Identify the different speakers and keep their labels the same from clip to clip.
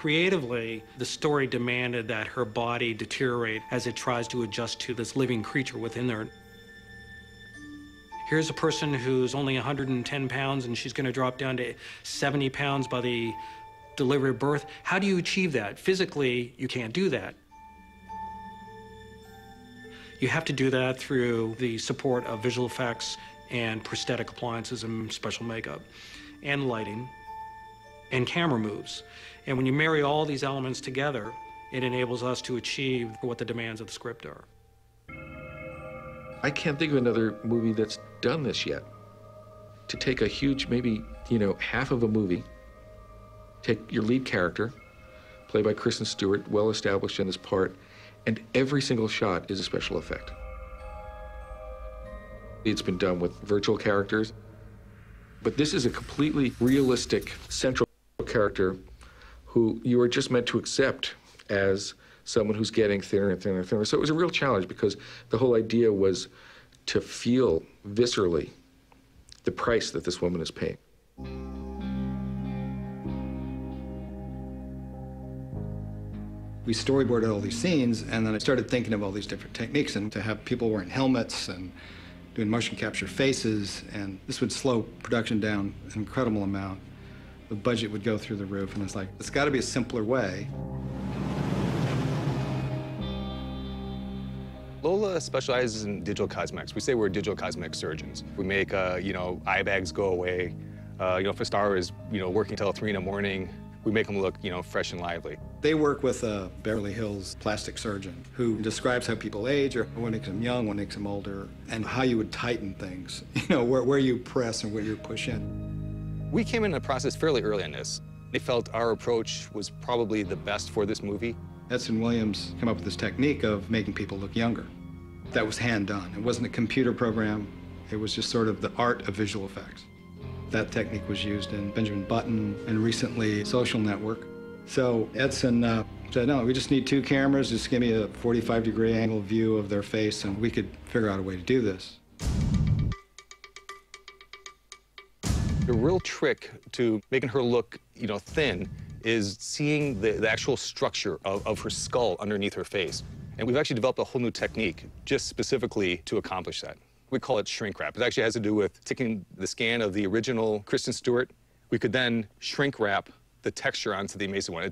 Speaker 1: creatively, the story demanded that her body deteriorate as it tries to adjust to this living creature within her. Here's a person who's only 110 pounds and she's going to drop down to 70 pounds by the delivery of birth. How do you achieve that? Physically, you can't do that. You have to do that through the support of visual effects and prosthetic appliances and special makeup and lighting and camera moves. And when you marry all these elements together, it enables us to achieve what the demands of the script are.
Speaker 2: I can't think of another movie that's done this yet. To take a huge, maybe, half of a movie, take your lead character, played by Kristen Stewart, well established in his part, and every single shot is a special effect. It's been done with virtual characters, but this is a completely realistic central character who you are just meant to accept as someone who's getting thinner and thinner and thinner. So it was a real challenge because the whole idea was to feel viscerally the price that this woman is paying.
Speaker 3: We storyboarded all these scenes, and then I started thinking of all these different techniques, and to have people wearing helmets and doing motion capture faces, and this would slow production down an incredible amount. The budget would go through the roof, and it's like, it's got to be a simpler way.
Speaker 4: Lola specializes in digital cosmetics. We say we're digital cosmetic surgeons. We make, eye bags go away. If a star is, working till 3 in the morning, we make them look, fresh and lively.
Speaker 3: They work with a Beverly Hills plastic surgeon who describes how people age, or what makes them young, what makes them older, and how you would tighten things, where you press and where you push in.
Speaker 4: We came in the process fairly early on this. They felt our approach was probably the best for this movie.
Speaker 3: Edson Williams came up with this technique of making people look younger. That was hand done. It wasn't a computer program. It was just sort of the art of visual effects. That technique was used in Benjamin Button and recently Social Network. So Edson said, no, we just need 2 cameras. Just give me a 45-degree angle view of their face, and we could figure out a way to do this.
Speaker 4: The real trick to making her look, thin is seeing the actual structure of her skull underneath her face. And we've actually developed a whole new technique just specifically to accomplish that. We call it shrink wrap. It actually has to do with taking the scan of the original Kristen Stewart. We could then shrink wrap the texture onto the amazing one.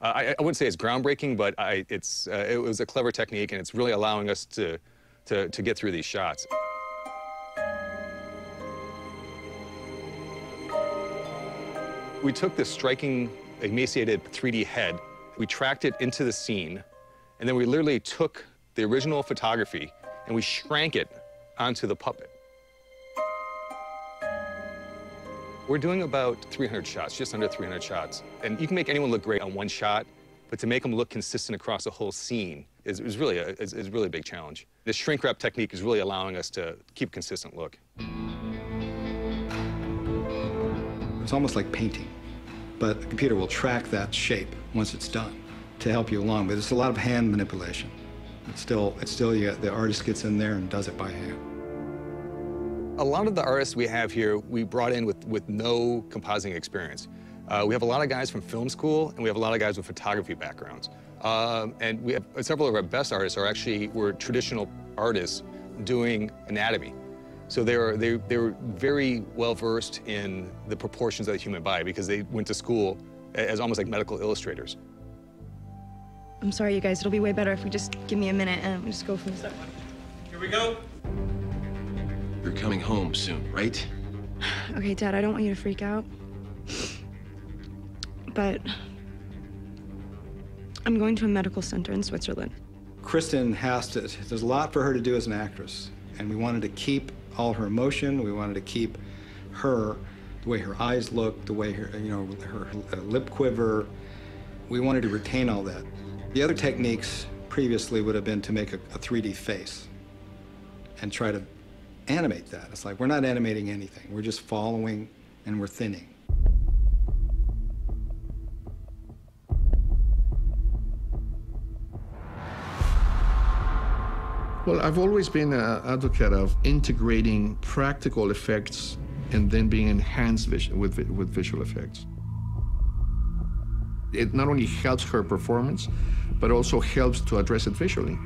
Speaker 4: I wouldn't say it's groundbreaking, but it was a clever technique, and it's really allowing us to get through these shots. We took this striking, emaciated 3D head, we tracked it into the scene, and then we literally took the original photography and we shrank it onto the puppet. We're doing about 300 shots, just under 300 shots. And you can make anyone look great on one shot, but to make them look consistent across the whole scene is really a big challenge. This shrink wrap technique is really allowing us to keep a consistent look.
Speaker 3: It's almost like painting, but the computer will track that shape once it's done to help you along. But it's a lot of hand manipulation. It's still the artist gets in there and does it by hand.
Speaker 4: A lot of the artists we have here, we brought in with no compositing experience. We have a lot of guys from film school, and we have a lot of guys with photography backgrounds. And we have several of our best artists were traditional artists doing anatomy. So they were very well versed in the proportions of the human body because they went to school as almost like medical illustrators.
Speaker 5: I'm sorry, you guys. It'll be way better if we just give me a minute and we just go from the
Speaker 1: Here we go.
Speaker 6: You're coming home soon, right?
Speaker 5: Okay, Dad, I don't want you to freak out. But I'm going to a medical center in Switzerland.
Speaker 3: Kristen there's a lot for her to do as an actress, and we wanted to keep all her emotion. We wanted to keep her, the way her eyes look, the way her lip quiver. We wanted to retain all that. The other techniques previously would have been to make a 3D face and try to animate that. It's like, we're not animating anything. We're just following and we're thinning.
Speaker 7: Well, I've always been an advocate of integrating practical effects and then being enhanced with visual effects. It not only helps her performance, but also helps to address it visually.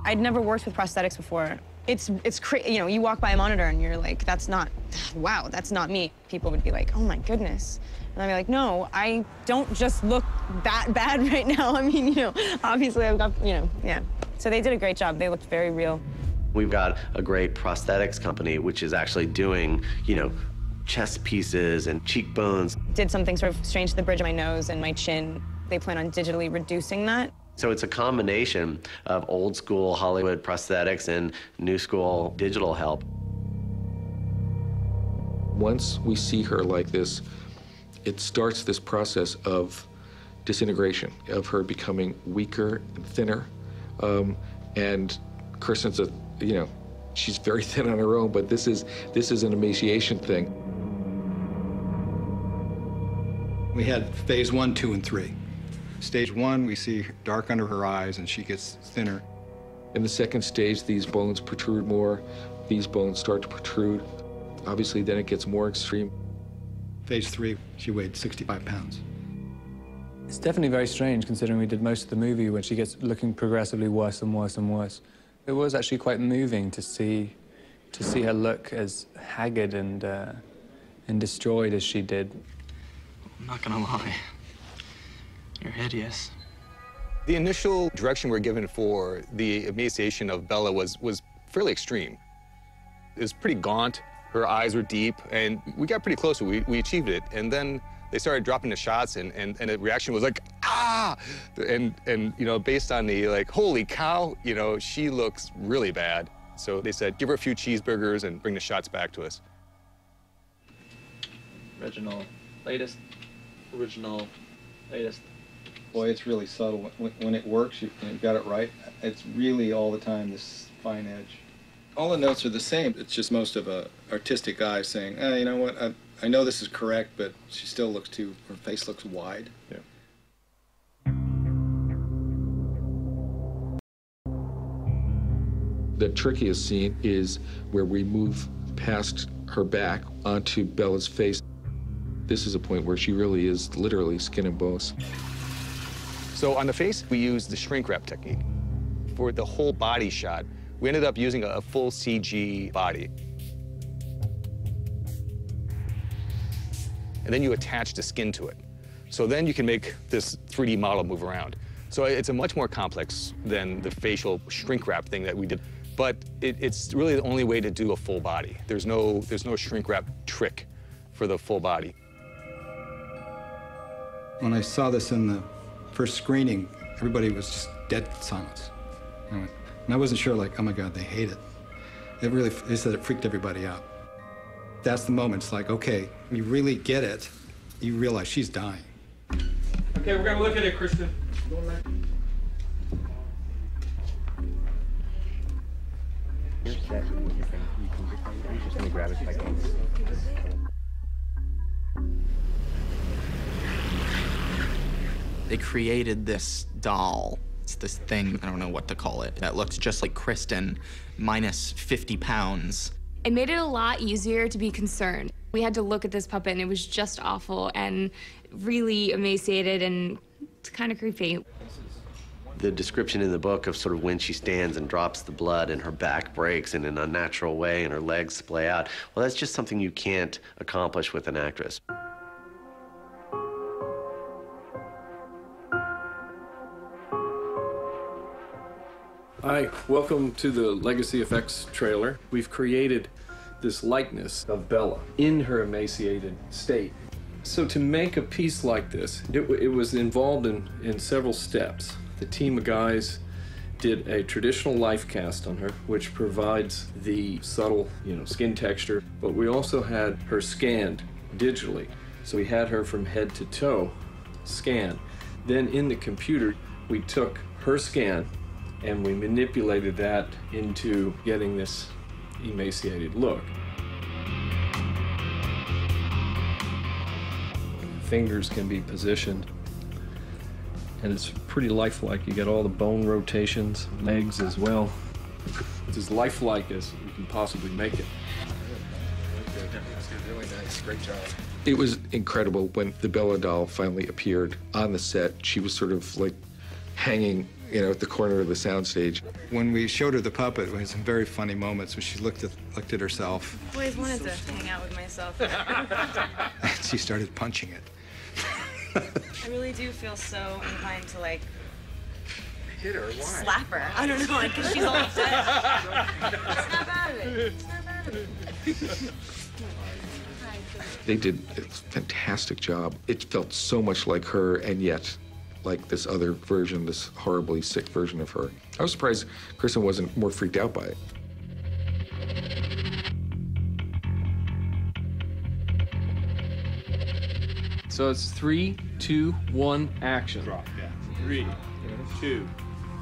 Speaker 5: I'd never worked with prosthetics before. It's crazy. You know, you walk by a monitor and you're like, that's not, wow, that's not me. People would be like, oh my goodness. And I'd be like, no, I don't just look that bad right now. I mean, you know, obviously I've got, you know, yeah. So they did a great job. They looked very real.
Speaker 8: We've got a great prosthetics company, which is actually doing, you know, chest pieces and cheekbones.
Speaker 5: Did something sort of strange to the bridge of my nose and my chin. They plan on digitally reducing that.
Speaker 8: So it's a combination of old school Hollywood prosthetics and new school digital help.
Speaker 2: Once we see her like this, it starts this process of disintegration, of her becoming weaker and thinner. And Kirsten's you know, she's very thin on her own, but this is an emaciation thing.
Speaker 3: We had phase 1, 2, and 3. Stage 1, we see dark under her eyes and she gets thinner.
Speaker 2: In the second stage, these bones protrude more. These bones start to protrude. Obviously, then it gets more extreme.
Speaker 3: Phase 3, she weighed 65 pounds.
Speaker 9: It's definitely very strange considering we did most of the movie when she gets looking progressively worse and worse and worse. It was actually quite moving to see her look as haggard and destroyed as she did.
Speaker 10: I'm not gonna lie, you're hideous.
Speaker 4: The initial direction we're given for the emaciation of Bella was fairly extreme. It was pretty gaunt, her eyes were deep, and we got pretty close, we achieved it. And then they started dropping the shots, and the reaction was like, ah! And you know, based on the, like, holy cow, you know, she looks really bad. So they said, give her a few cheeseburgers and bring the shots back to us.
Speaker 10: Original, latest, original, latest.
Speaker 3: Boy, it's really subtle. When it works, you've got it right. It's really all the time this fine edge. All the notes are the same. It's just most of a artistic eye saying, you know what, I know this is correct, but she still looks too, her face looks wide.
Speaker 2: Yeah. The trickiest scene is where we move past her back onto Bella's face. This is a point where she really is literally skin and bones.
Speaker 4: So on the face, we used the shrink wrap technique. For the whole body shot, we ended up using a full CG body. And then you attach the skin to it. So then you can make this 3D model move around. So it's a much more complex than the facial shrink wrap thing that we did. But it's really the only way to do a full body. There's no shrink wrap trick for the full body.
Speaker 3: When I saw this in the first screening, everybody was just dead silence. And I wasn't sure, like, oh my God, they hate it. They said it freaked everybody out. That's the moment. It's like, okay, you really get it. You realize she's dying.
Speaker 1: Okay, we're gonna look at it, Kristen.
Speaker 10: They created this doll. It's this thing, I don't know what to call it, that looks just like Kristen, minus 50 pounds.
Speaker 11: It made it a lot easier to be concerned. We had to look at this puppet and it was just awful and really emaciated and it's kind of creepy.
Speaker 8: The description in the book of sort of when she stands and drops the blood and her back breaks in an unnatural way and her legs splay out, well, that's just something you can't accomplish with an actress.
Speaker 12: Hi, welcome to the Legacy Effects trailer. We've created this likeness of Bella in her emaciated state. So to make a piece like this, it was involved in several steps. The team of guys did a traditional life cast on her, which provides the subtle, skin texture, but we also had her scanned digitally. So we had her from head to toe scanned. Then in the computer, we took her scan and we manipulated that into getting this emaciated look. Fingers can be positioned, and it's pretty lifelike. You get all the bone rotations, legs as well. It's as lifelike as you can possibly make it.
Speaker 7: Really nice. Great job.
Speaker 2: It was incredible when the Bella doll finally appeared on the set. She was sort of like hanging, you know, at the corner of the soundstage.
Speaker 3: When we showed her the puppet, we had some very funny moments when she looked at herself.
Speaker 5: I've always wanted to hang out with myself.
Speaker 3: And she started punching it.
Speaker 5: I really do feel so inclined to, like,
Speaker 7: Hit her. Why?
Speaker 5: slap her. I don't know, like, because she's all upset. Snap out of it. Snap out of it.
Speaker 2: They did a fantastic job. It felt so much like her, and yet like this other version, this horribly sick version of her. I was surprised Kristen wasn't more freaked out by it.
Speaker 12: So it's 3, 2, 1, action.
Speaker 13: Drop, yeah. 3, 2,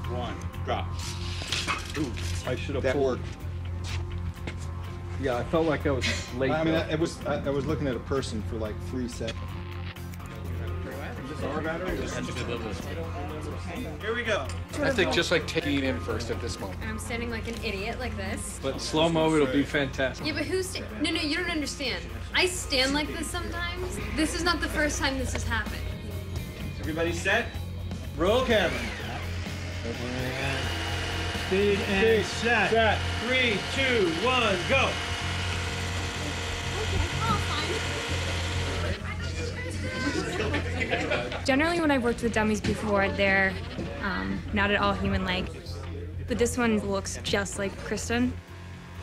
Speaker 13: 1, drop.
Speaker 12: Ooh, I should have
Speaker 3: That
Speaker 12: pulled.
Speaker 3: worked.
Speaker 12: Yeah, I felt like I was late.
Speaker 3: I mean,
Speaker 12: though.
Speaker 3: I was looking at a person for like 3 seconds.
Speaker 13: Here we go.
Speaker 7: I think just like taking it in first at this moment.
Speaker 11: And I'm standing like an idiot like this.
Speaker 12: But slow-mo, it'll be fantastic.
Speaker 11: Yeah, but no, you don't understand. I stand like this sometimes. This is not the first time this has happened.
Speaker 13: Everybody set? Roll camera. Speed and set. 3, 2, 1, go.
Speaker 11: Generally, when I've worked with dummies before, they're not at all human-like. But this one looks just like Kristen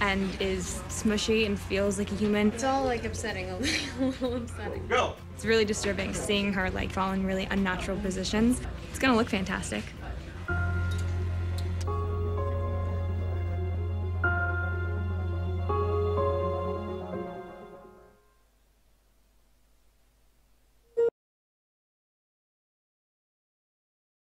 Speaker 11: and is smushy and feels like a human. It's all like upsetting, a little upsetting.
Speaker 13: Go.
Speaker 11: It's really disturbing seeing her like fall in really unnatural positions. It's gonna look fantastic.